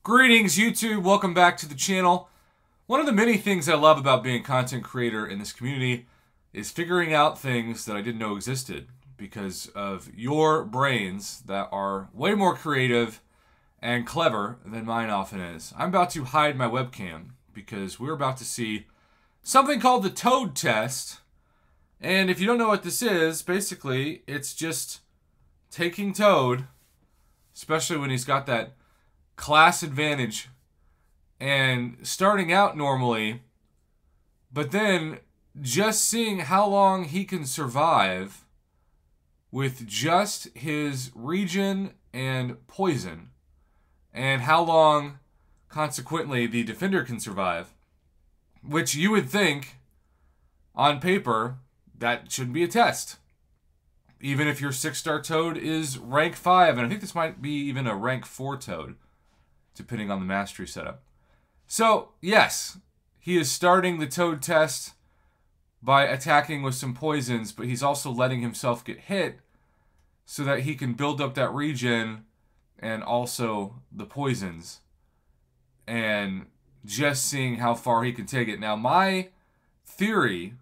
Greetings, YouTube. Welcome back to the channel. One of the many things I love about being a content creator in this community is figuring out things that I didn't know existed because of your brains that are way more creative and clever than mine often is. I'm about to hide my webcam because we're about to see something called the toad test. And if you don't know what this is, basically it's just taking Toad, especially when he's got that class advantage, and starting out normally, but then just seeing how long he can survive with just his regen and poison, and how long, consequently, the defender can survive, which you would think, on paper, that shouldn't be a test. Even if your 6-star Toad is rank 5, and I think this might be even a rank 4 Toad, depending on the mastery setup. So, yes, he is starting the Toad test by attacking with some poisons, but he's also letting himself get hit so that he can build up that regen and also the poisons. And just seeing how far he can take it. Now, my theory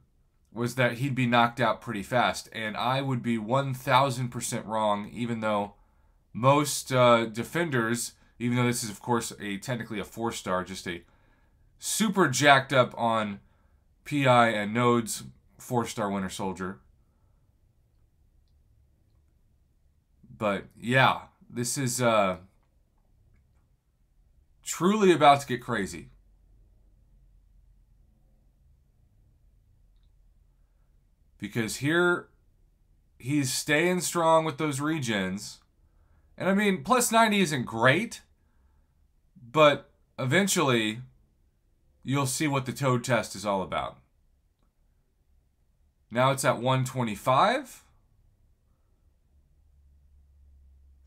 was that he'd be knocked out pretty fast, and I would be 1,000% wrong, even though most defenders, even though this is, of course, technically a 4-star, just a super jacked up on PI and Node's 4-star Winter Soldier. But, yeah, this is truly about to get crazy. Because here, he's staying strong with those regens. And I mean, plus 90 isn't great, but eventually you'll see what the Toad test is all about. Now it's at 125,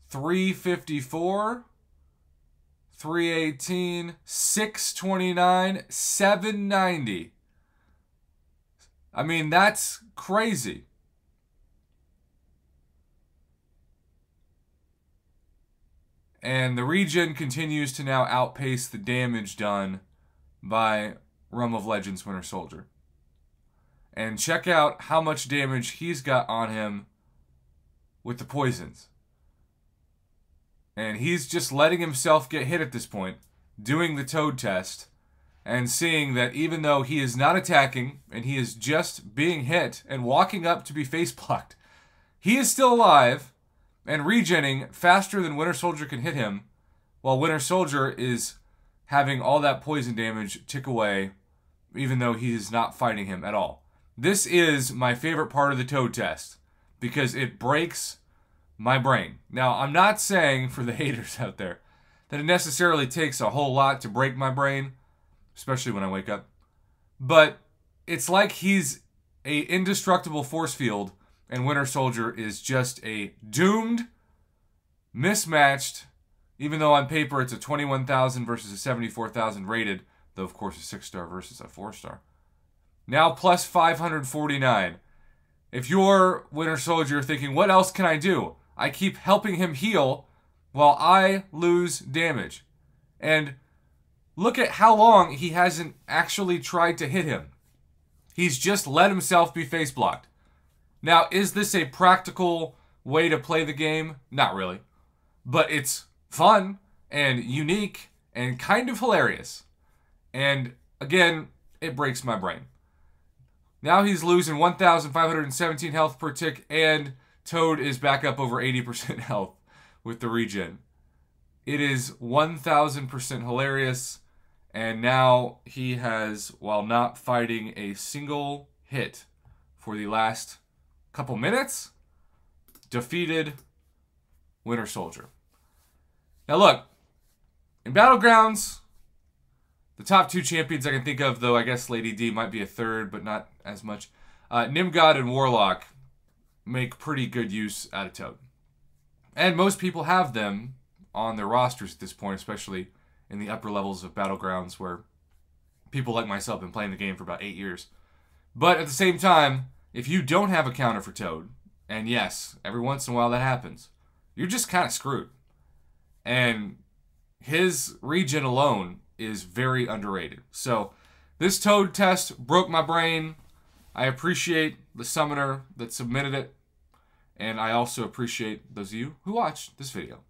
354, 318, 629, 790. I mean, that's crazy. And the regen continues to now outpace the damage done by Realm of Legends Winter Soldier. And check out how much damage he's got on him with the poisons. And he's just letting himself get hit at this point, doing the Toad test, and seeing that even though he is not attacking, and he is just being hit and walking up to be face blocked, he is still alive and regenning faster than Winter Soldier can hit him, while Winter Soldier is having all that poison damage tick away, even though he is not fighting him at all. This is my favorite part of the Toad test, because it breaks my brain. Now, I'm not saying, for the haters out there, that it necessarily takes a whole lot to break my brain, especially when I wake up, but it's like he's a indestructible force field, and Winter Soldier is just a doomed, mismatched, even though on paper it's a 21,000 versus a 74,000 rated, though of course a 6-star versus a 4-star. Now plus 549. If you're Winter Soldier thinking, what else can I do? I keep helping him heal while I lose damage. And look at how long he hasn't actually tried to hit him. He's just let himself be face blocked. Now, is this a practical way to play the game? Not really. But it's fun and unique and kind of hilarious. And again, it breaks my brain. Now he's losing 1,517 health per tick, and Toad is back up over 80% health with the regen. It is 1,000% hilarious. And now he has, while not fighting a single hit for the last couple minutes, defeated Winter Soldier. Now look, in Battlegrounds, the top 2 champions I can think of, though I guess Lady D might be a third, but not as much, Nimgod and Warlock make pretty good use out of Toad. And most people have them on their rosters at this point, especially in the upper levels of Battlegrounds, where people like myself have been playing the game for about 8 years. But at the same time, if you don't have a counter for Toad, and yes, every once in a while that happens, you're just kind of screwed. And his regen alone is very underrated. So this toad test broke my brain. I appreciate the summoner that submitted it, and I also appreciate those of you who watched this video.